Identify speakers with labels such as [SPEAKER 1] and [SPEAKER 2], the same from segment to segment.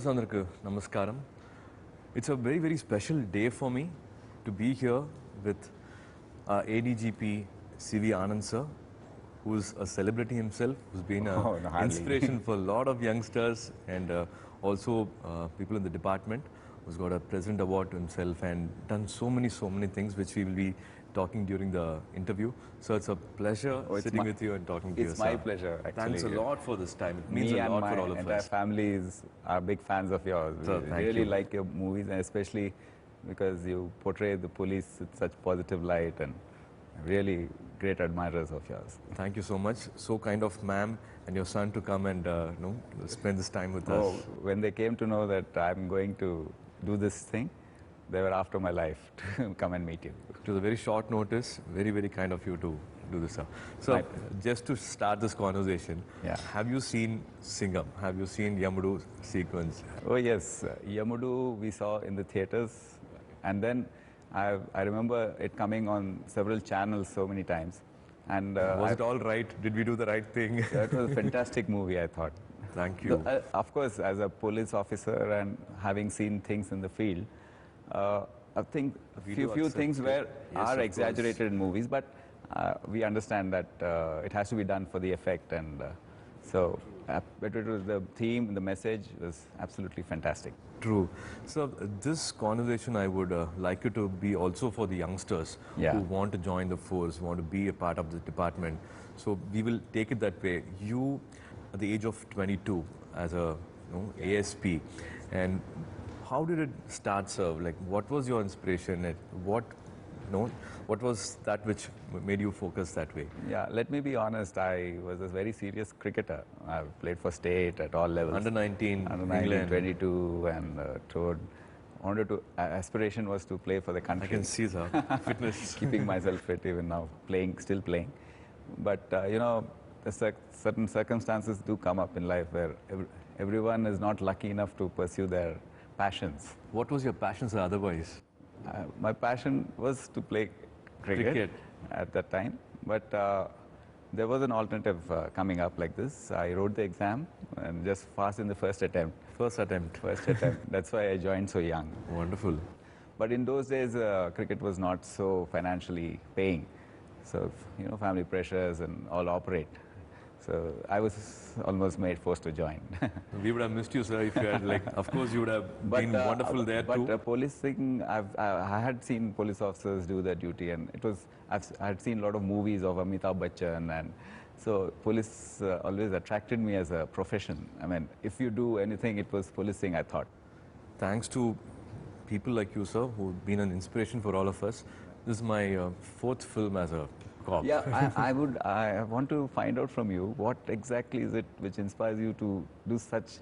[SPEAKER 1] Viewers, Andarku, Namaskaram. It's a very, very special day for me to be here with ADGP CV Anand sir, who's a celebrity himself, who's been an inspiration for a lot of youngsters and also people in the department, who's got a President Award to himself and done so many things which we will be talking during the interview. So it's a pleasure sitting with you and talking to you.
[SPEAKER 2] It's my pleasure, actually.
[SPEAKER 1] Thanks a lot for this time. It means a lot for all of us.
[SPEAKER 2] Me and my entire family are big fans of yours.
[SPEAKER 1] So,
[SPEAKER 2] we really like your movies, and especially because you portray the police with such positive light, and really great admirers of yours.
[SPEAKER 1] Thank you so much. So kind of ma'am and your son to come and spend this time with us.
[SPEAKER 2] When they came to know that I'm going to do this thing, they were after my life to come and meet you.
[SPEAKER 1] It was a very short notice, very, very kind of you to do this, sir. So, just to start this conversation, have you seen Singam? Have you seen Yamudu sequence?
[SPEAKER 2] Oh yes, Yamudu we saw in the theatres, and then I remember it coming on several channels so many times. And
[SPEAKER 1] was it all right? Did we do the right thing?
[SPEAKER 2] It was a fantastic movie, I thought.
[SPEAKER 1] Thank you.
[SPEAKER 2] Of course, as a police officer and having seen things in the field, I think a few things are exaggerated in movies, but we understand that it has to be done for the effect, and but it was the theme, the message was absolutely fantastic.
[SPEAKER 1] True. So this conversation I would like you to be also for the youngsters who want to join the force, want to be a part of the department. So we will take it that way. You, at the age of 22, as a ASP, and how did it start, sir? Like, what was your inspiration? What was that which made you focus that way?
[SPEAKER 2] Yeah, let me be honest. I was a very serious cricketer. I played for state at all levels.
[SPEAKER 1] Under 19,
[SPEAKER 2] under 19, 22, and aspiration was to play for the country.
[SPEAKER 1] I can see, sir. Fitness.
[SPEAKER 2] Keeping myself fit even now, still playing. But certain circumstances do come up in life where everyone is not lucky enough to pursue their passions.
[SPEAKER 1] What was your passion, sir, otherwise?
[SPEAKER 2] My passion was to play cricket at that time, but there was an alternative coming up like this. I wrote the exam and just passed in the first attempt.
[SPEAKER 1] First attempt.
[SPEAKER 2] That's why I joined so young.
[SPEAKER 1] Wonderful.
[SPEAKER 2] But in those days, cricket was not so financially paying. So, family pressures and all operate. So I was almost forced to join.
[SPEAKER 1] We would have missed you, sir, if you had, of course you would have been wonderful there too.
[SPEAKER 2] But policing, I had seen police officers do their duty, and I had seen a lot of movies of Amitabh Bachchan, and so police always attracted me as a profession. I mean, if you do anything, it was policing, I thought.
[SPEAKER 1] Thanks to people like you, sir, who've been an inspiration for all of us. This is my fourth film as a cop.
[SPEAKER 2] Yeah, I want to find out from you what exactly is it which inspires you to do such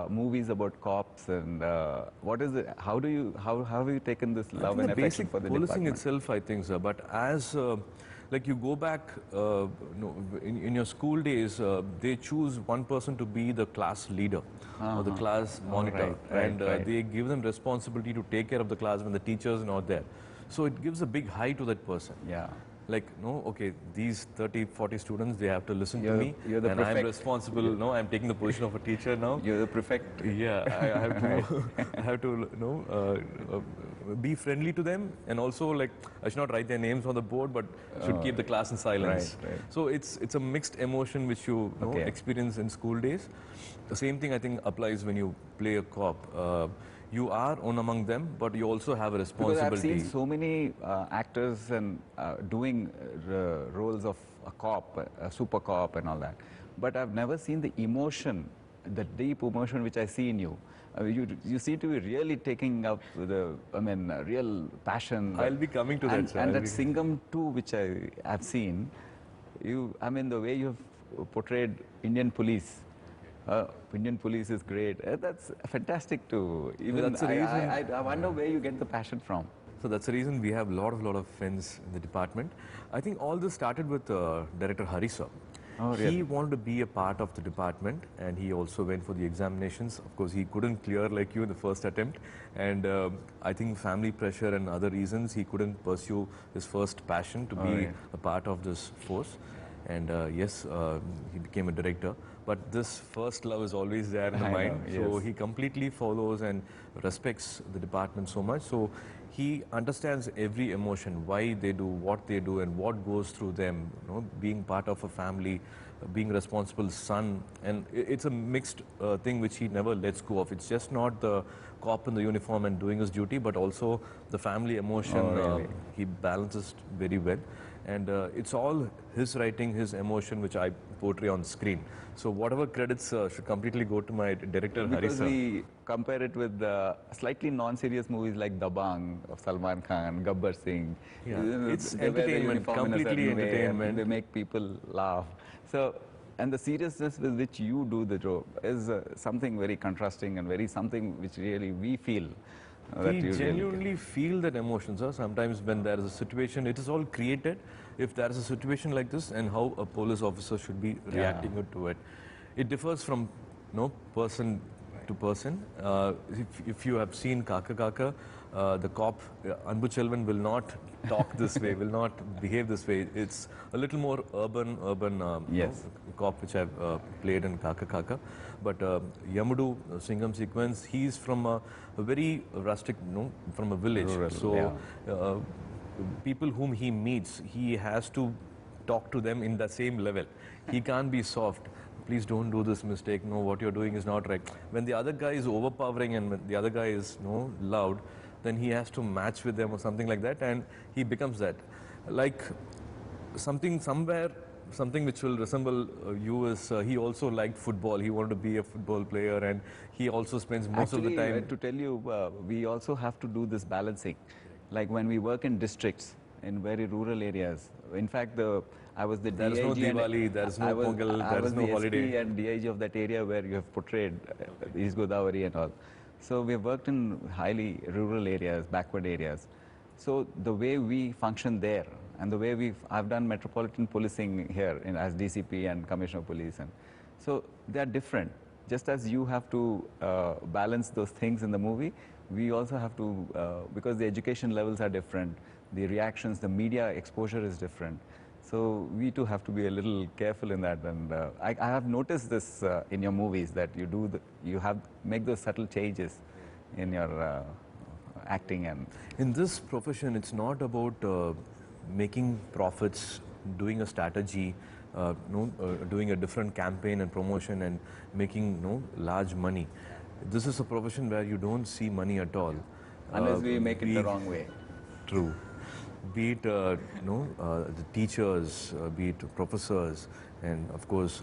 [SPEAKER 2] movies about cops, and what is it? How have you taken this love and affection for the
[SPEAKER 1] policing
[SPEAKER 2] department?
[SPEAKER 1] itself, I think, sir. But as you go back in your school days, they choose one person to be the class leader or the class monitor, and they give them responsibility to take care of the class when the teachers are not there. So it gives a big high to that person.
[SPEAKER 2] Yeah.
[SPEAKER 1] These 30, 40 students, they have to listen to me,
[SPEAKER 2] you're the
[SPEAKER 1] and
[SPEAKER 2] prefect.
[SPEAKER 1] I'm responsible. I'm taking the position of a teacher now.
[SPEAKER 2] You're the prefect.
[SPEAKER 1] Yeah, I have to, be friendly to them, and also I should not write their names on the board, but should keep the class in silence.
[SPEAKER 2] Right.
[SPEAKER 1] So it's a mixed emotion which you experience in school days. The same thing I think applies when you play a cop. You are one among them, but you also have a responsibility.
[SPEAKER 2] Because I've seen so many actors and doing roles of a cop, a super cop and all that. But I've never seen the emotion, the deep emotion which I see in you. You seem to be really taking up real passion.
[SPEAKER 1] I'll be coming to that, sir.
[SPEAKER 2] And that Singam too, which I have seen, the way you have portrayed Indian police. Indian police is great. That's fantastic too. That's the reason. I wonder where you get the passion from.
[SPEAKER 1] So that's the reason we have a lot of friends in the department. I think all this started with Director Hari sir.
[SPEAKER 2] Oh, really?
[SPEAKER 1] He wanted to be a part of the department, and he also went for the examinations. Of course, he couldn't clear like you in the first attempt, and I think family pressure and other reasons he couldn't pursue his first passion to be a part of this force. and yes, he became a director. But this first love is always there in the
[SPEAKER 2] I
[SPEAKER 1] mind.
[SPEAKER 2] know,
[SPEAKER 1] So
[SPEAKER 2] yes.
[SPEAKER 1] he completely follows and respects the department so much. So he understands every emotion, why they do what they do, and what goes through them. You know, being part of a family, being responsible son, and it's a mixed thing which he never lets go of. It's just not the cop in the uniform and doing his duty, but also the family emotion.
[SPEAKER 2] Oh, really?
[SPEAKER 1] He balances very well, and it's all his writing, his emotion, which I portray on screen. So whatever credits should completely go to my director Hari
[SPEAKER 2] Because
[SPEAKER 1] sir.
[SPEAKER 2] we compare it with slightly non-serious movies like Dabang of Salman Khan, Gabbar Singh.
[SPEAKER 1] Yeah, it's
[SPEAKER 2] They wear the
[SPEAKER 1] entertainment,
[SPEAKER 2] uniform in a
[SPEAKER 1] completely
[SPEAKER 2] certain way and
[SPEAKER 1] entertainment.
[SPEAKER 2] they make people laugh. So, and the seriousness with which you do the job is something very contrasting and very something which really we feel. That
[SPEAKER 1] We
[SPEAKER 2] you
[SPEAKER 1] genuinely feel that emotion, sir. Sometimes when there is a situation, it is all created. If there is a situation like this, and how a police officer should be reacting to it, it differs from person to person. If you have seen Kaka Kaka, the cop Anbu Chelvan will not talk this way, will not behave this way. It's a little more urban
[SPEAKER 2] Yes.
[SPEAKER 1] cop which I've played in Kaka Kaka. But Yamudu, Singam sequence, he's from a very rustic, from a village.
[SPEAKER 2] Rural,
[SPEAKER 1] So people whom he meets, he has to talk to them in the same level. He can't be soft. Please don't do this mistake. No, what you're doing is not right. When the other guy is overpowering and when the other guy is loud, then he has to match with them or something like that, and he becomes that. Like something which will resemble you is he also liked football. He wanted to be a football player, and he also spends most of the time.
[SPEAKER 2] to tell you, we also have to do this balancing. Like when we work in districts, in very rural areas. In fact, I was the
[SPEAKER 1] There is no
[SPEAKER 2] DIG
[SPEAKER 1] Diwali, there is no Pongal, there is no holiday.
[SPEAKER 2] I was the SP and DIG of that area where you have portrayed East Godavari and all. So we have worked in highly rural areas, backward areas. So the way we function there and the way I've done metropolitan policing here as DCP and Commissioner of Police. And so they are different. Just as you have to balance those things in the movie, we also have to, because the education levels are different, the reactions, the media exposure is different. So we too have to be a little careful in that. And I have noticed this in your movies that you make those subtle changes in your acting. And
[SPEAKER 1] in this profession, it's not about making profits, doing a strategy, doing a different campaign and promotion and making large money. This is a profession where you don't see money at all.
[SPEAKER 2] Unless we make it the wrong way.
[SPEAKER 1] True. Be it the teachers, be it professors, and of course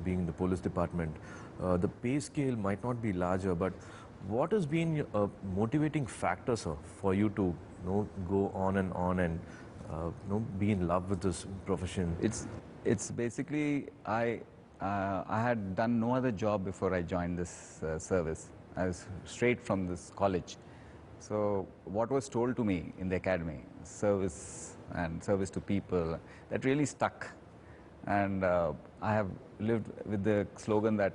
[SPEAKER 1] being the police department, the pay scale might not be larger, but what has been a motivating factor, sir, for you to go on and be in love with this profession?
[SPEAKER 2] It's basically I had done no other job before I joined this service. I was straight from this college. So what was told to me in the academy, service and service to people, that really stuck. And I have lived with the slogan that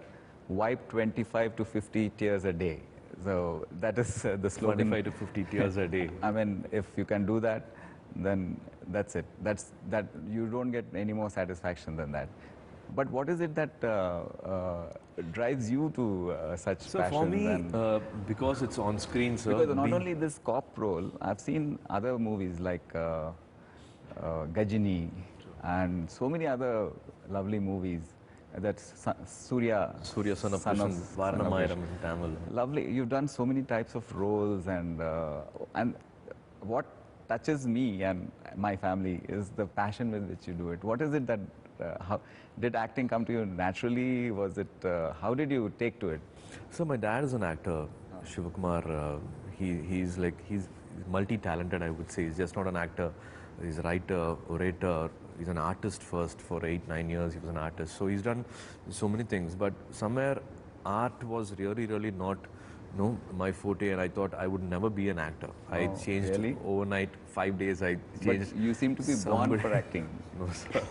[SPEAKER 2] wipe 25 to 50 tears a day. So that is the slogan.
[SPEAKER 1] 25 to 50 tears a day.
[SPEAKER 2] I mean, if you can do that, then that's it. That you don't get any more satisfaction than that. But what is it that drives you to such
[SPEAKER 1] So
[SPEAKER 2] passion?
[SPEAKER 1] for me, because it's on screen, sir.
[SPEAKER 2] Because not only this cop role, I've seen other movies like Gajini and so many other lovely movies. That's Suriya,
[SPEAKER 1] son of Varnamayram in Tamil.
[SPEAKER 2] Lovely. You've done so many types of roles, and what touches me and my family is the passion with which you do it. What is it that how did acting come to you naturally? Was it how did you take to it?
[SPEAKER 1] So my dad is an actor, Shivakumar. He's multi-talented, I would say. He's just not an actor. He's a writer, orator. He's an artist first. For 8-9 years, he was an artist. So he's done so many things. But somewhere, art was really not my forte, and I thought I would never be an actor. I changed
[SPEAKER 2] really?
[SPEAKER 1] Overnight, 5 days. I changed.
[SPEAKER 2] But you seem to be born for acting.
[SPEAKER 1] No, sir.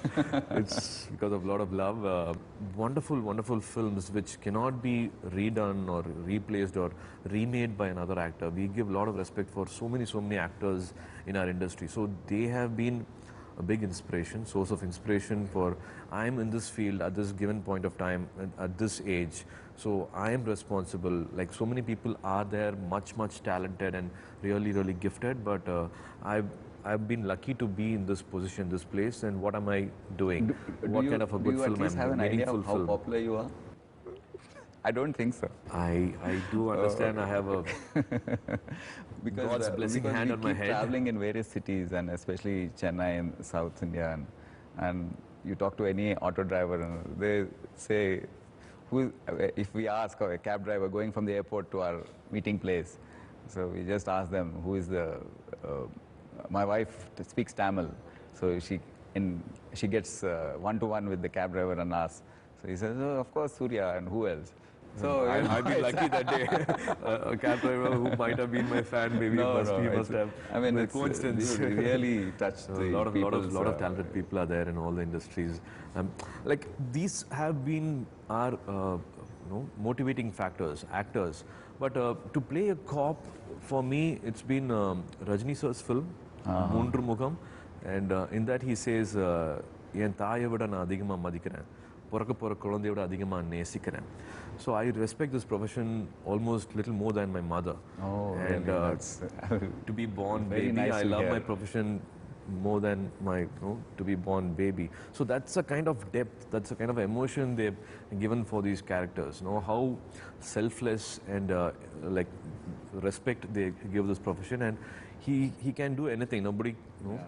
[SPEAKER 1] It's because of a lot of love. Wonderful films which cannot be redone or replaced or remade by another actor. We give a lot of respect for so many actors in our industry. So they have been a big inspiration, source of inspiration for I'm in this field at this given point of time at this age. So I am responsible. Like so many people are there, much talented and really gifted, but I've been lucky to be in this position, this place, and what am I doing? What kind of a good film?
[SPEAKER 2] Do you at least have an idea of how popular you are? I don't think so.
[SPEAKER 1] I do understand. I have a God's blessing hand on my head.
[SPEAKER 2] Traveling in various cities, and especially Chennai in South India, and you talk to any auto driver, and they say, if we ask a cab driver going from the airport to our meeting place, so we just ask them who is the. My wife speaks Tamil, so she gets one-to-one with the cab driver and asks. So he says, oh, of course, Suriya, and who else?
[SPEAKER 1] So I've been lucky that day. A cab driver who might have been my fan, maybe he must have.
[SPEAKER 2] I mean, it's coincidence. Really touched
[SPEAKER 1] a lot of talented people are there in all the industries. Like these have been our motivating factors, actors. But to play a cop, for me, it's been Rajni sir's film, Moondru Mugham, and in that he says, "En thaaye vida na adhigama madikkiren, poraka kulandaiya vida adhigama nesikiren." So I respect this profession almost little more than my mother.
[SPEAKER 2] Oh,
[SPEAKER 1] and to be born baby, nice I love my profession more than my to be born baby. So that's a kind of depth, that's a kind of emotion they've given for these characters. How selfless and like respect they give this profession, and he can do anything. Nobody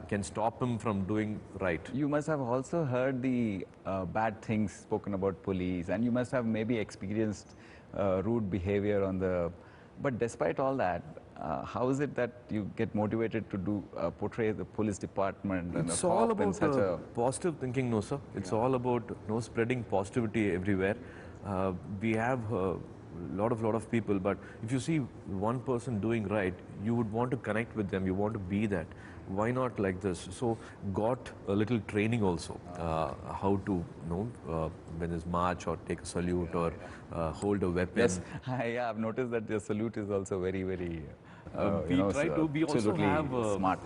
[SPEAKER 1] can stop him from doing right.
[SPEAKER 2] You must have also heard the bad things spoken about police, and you must have maybe experienced rude behavior on the. But despite all that, how is it that you get motivated to portray the police department and
[SPEAKER 1] it's all about such a positive thinking, no sir. It's all about spreading positivity everywhere. We have lot of people, but if you see one person doing right, you would want to connect with them, you want to be that. Why not like this? So got a little training also, how to when there's march or take a salute or hold a weapon.
[SPEAKER 2] Yes, yeah, I've noticed that the salute is also very
[SPEAKER 1] we also have
[SPEAKER 2] smart.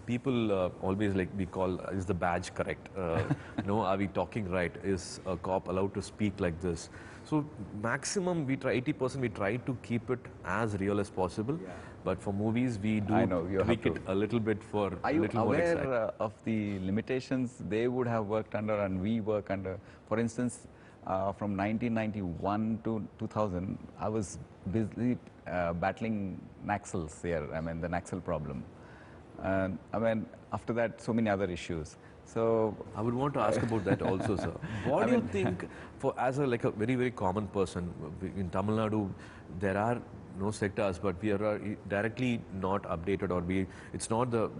[SPEAKER 1] People always like we call, is the badge correct? Are we talking right? Is a cop allowed to speak like this? So maximum we try, 80% we try to keep it as real as possible. Yeah. But for movies we do tweak it a little bit for
[SPEAKER 2] a little more exact. Are you aware of the limitations they would have worked under and we work under? For instance, from 1991 to 2000, I was busy battling Naxals here, the Naxal problem. And after that, so many other issues. So
[SPEAKER 1] I would want to ask about that also, sir. What do you think, as a very common person in Tamil Nadu, there are no sectors, but we are directly not updated, or it's not the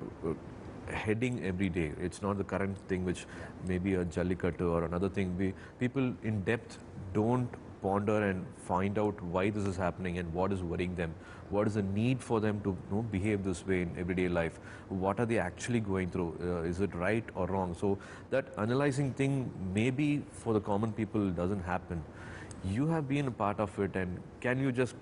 [SPEAKER 1] heading every day. It's not the current thing, which maybe a Jallikattu or another thing. People in depth don't ponder and find out why this is happening and what is worrying them. What is the need for them to behave this way in everyday life? What are they actually going through? Is it right or wrong? So that analyzing thing maybe for the common people doesn't happen. You have been a part of it, and can you just,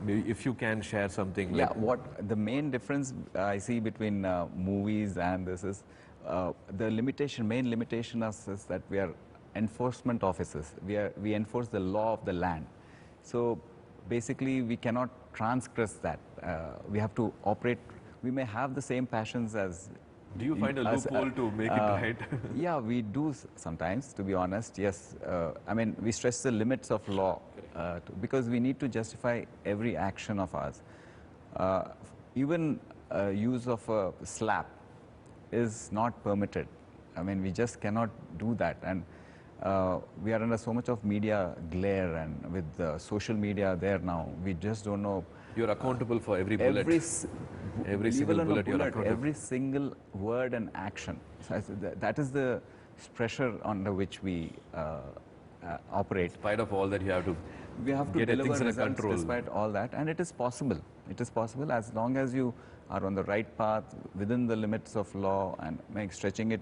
[SPEAKER 1] if you can share something?
[SPEAKER 2] Yeah, what the main difference I see between movies and this is the main limitation is that we are enforcement officers. We enforce the law of the land. So basically we cannot transgress that. We have to operate. We may have the same passions as.
[SPEAKER 1] Do you find a loophole to make it right?
[SPEAKER 2] Yeah, we do sometimes, to be honest. Yes, we stress the limits of law because we need to justify every action of ours. Even use of a slap is not permitted. We just cannot do that. And we are under so much of media glare, and with social media there now, we just don't know.
[SPEAKER 1] You're accountable for every bullet. Every single bullet you're accountable.
[SPEAKER 2] Every single word and action. So that is the pressure under which we operate.
[SPEAKER 1] In spite of all that, we have to
[SPEAKER 2] get
[SPEAKER 1] deliver
[SPEAKER 2] things
[SPEAKER 1] results
[SPEAKER 2] under control. Despite all that, and it is possible. It is possible as long as you are on the right path, within the limits of law, and stretching it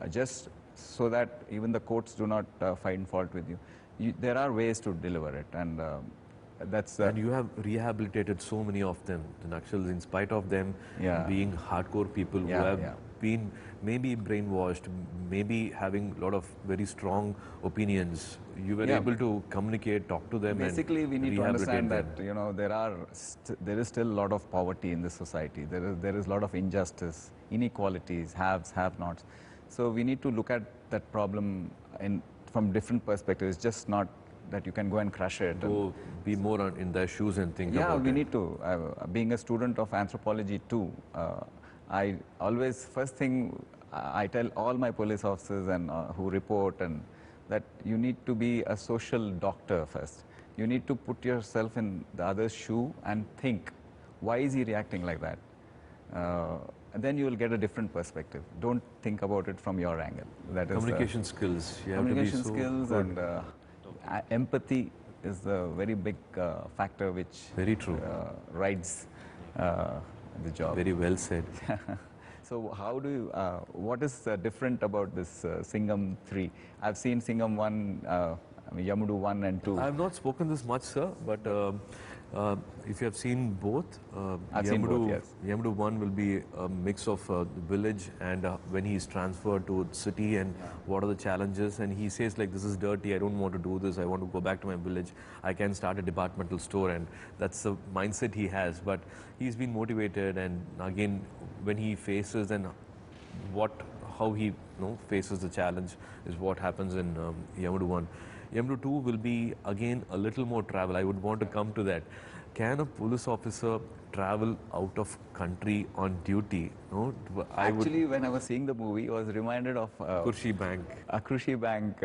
[SPEAKER 2] just so that even the courts do not find fault with you. There are ways to deliver it, and that's.
[SPEAKER 1] And you have rehabilitated so many of them, the Naxals, in spite of them being hardcore people who have been maybe brainwashed, maybe having a lot of very strong opinions, you were able to communicate, talk to them.
[SPEAKER 2] Basically,
[SPEAKER 1] and
[SPEAKER 2] we need to understand
[SPEAKER 1] them.
[SPEAKER 2] that there is still a lot of poverty in this society. There is a lot of injustice, inequalities, haves, have-nots. So we need to look at that problem from different perspectives. Just not that you can go and crush it.
[SPEAKER 1] Go be more in their shoes and think about it.
[SPEAKER 2] Yeah, we need to. Being a student of anthropology too, I always, first thing I tell all my police officers and who report, and that you need to be a social doctor first. You need to put yourself in the other's shoe and think, why is he reacting like that? And then you will get a different perspective. Don't think about it from your angle. That
[SPEAKER 1] communication skills. You
[SPEAKER 2] communication
[SPEAKER 1] have to be
[SPEAKER 2] skills
[SPEAKER 1] so
[SPEAKER 2] and empathy is the very big factor which
[SPEAKER 1] very true
[SPEAKER 2] rides the job.
[SPEAKER 1] Very well said.
[SPEAKER 2] So how do you, what is different about this Singam 3? I've seen Singam 1, Yamudu 1 and 2.
[SPEAKER 1] I have not spoken this much, sir, but if you have seen both,
[SPEAKER 2] I've seen both, yes.
[SPEAKER 1] Yamudu 1 will be a mix of the village and when he is transferred to city and what are the challenges, and he says like, this is dirty, I don't want to do this, I want to go back to my village, I can start a departmental store, and that's the mindset he has. But he's been motivated, and again when he faces and how he faces the challenge is what happens in Yamudu 1. Yamudu 2 will be again a little more travel. I would want to come to that. Can a police officer travel out of country on duty? No,
[SPEAKER 2] Actually, when I was seeing the movie, I was reminded of
[SPEAKER 1] Kurshi Bank.
[SPEAKER 2] A Kurshi Bank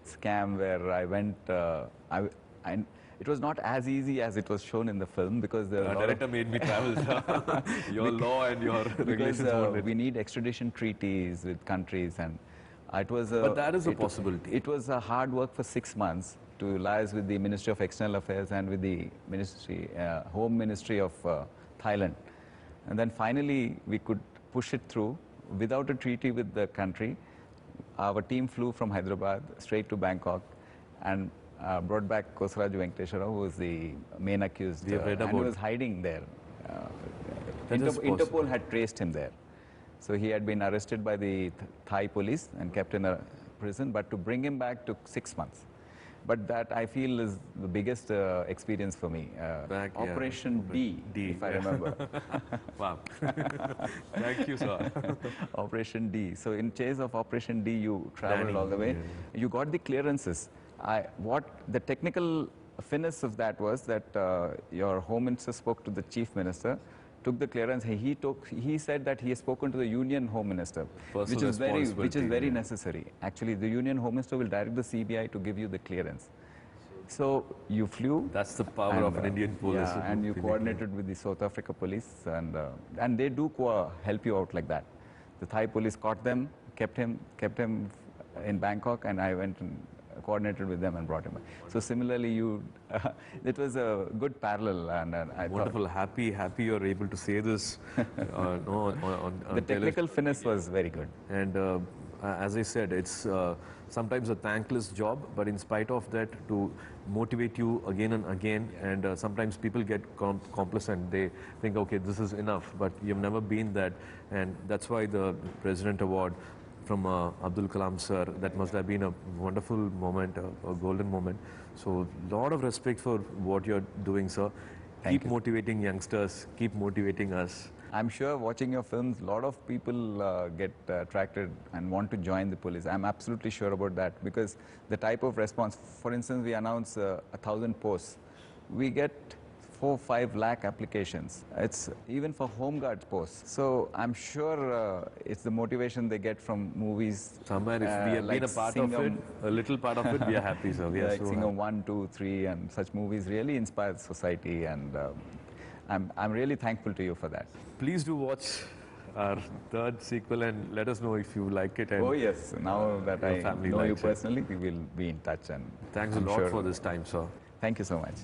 [SPEAKER 2] scam where I went. It was not as easy as it was shown in the film because the
[SPEAKER 1] director made me travel. Your law and your regulations.
[SPEAKER 2] We need extradition treaties with countries, and it was.
[SPEAKER 1] But that is a possibility.
[SPEAKER 2] It was a hard work for 6 months to liaise with the Ministry of External Affairs and with the Home Ministry of Thailand, and then finally we could push it through without a treaty with the country. Our team flew from Hyderabad straight to Bangkok, and brought back Kosaraju Venkateswara, who was the main accused, and he was hiding there. Interpol had traced him there. So he had been arrested by the Thai police and kept in a prison, but to bring him back took 6 months. But that, I feel, is the biggest experience for me. Operation D, if I remember.
[SPEAKER 1] Wow. Thank you, sir.
[SPEAKER 2] Operation D. So in chase of Operation D, you traveled all the way. Yeah. You got the clearances. What the technical finesse of that was that your Home Minister spoke to the Chief Minister, took the clearance. He said that he has spoken to the Union Home Minister, which is very necessary. Actually, the Union Home Minister will direct the CBI to give you the clearance. So you flew.
[SPEAKER 1] That's the power of an Indian police.
[SPEAKER 2] Yeah, and you coordinated with the South Africa police, and they do help you out like that. The Thai police caught them, kept him in Bangkok, and I went and coordinated with them and brought him back. So similarly, it was a good parallel, and I
[SPEAKER 1] wonderful. Happy you're able to say this. On
[SPEAKER 2] the technical finesse was very good.
[SPEAKER 1] And as I said, it's sometimes a thankless job, but in spite of that, to motivate you again and again, and sometimes people get complacent. They think, okay, this is enough, but you've never been that, and that's why the President Award from Abdul Kalam sir, that must have been a wonderful moment, a golden moment. So a lot of respect for what you're doing, sir. Keep motivating youngsters, keep motivating us.
[SPEAKER 2] I'm sure watching your films, a lot of people get attracted and want to join the police. I'm absolutely sure about that, because the type of response, for instance, we announce 1,000 posts. We get 4-5 lakh applications. It's even for home guards posts. So I'm sure it's the motivation they get from movies.
[SPEAKER 1] Somewhere if we have been a part of it, a little part of it, we are happy, sir. We are
[SPEAKER 2] like so Singam 1, 2, 3 and such movies really inspire society, and I'm really thankful to you for that.
[SPEAKER 1] Please do watch our third sequel and let us know if you like it. And
[SPEAKER 2] oh yes, now that I know you personally, we will be in touch. And
[SPEAKER 1] thanks a lot for this time, sir.
[SPEAKER 2] Thank you so much.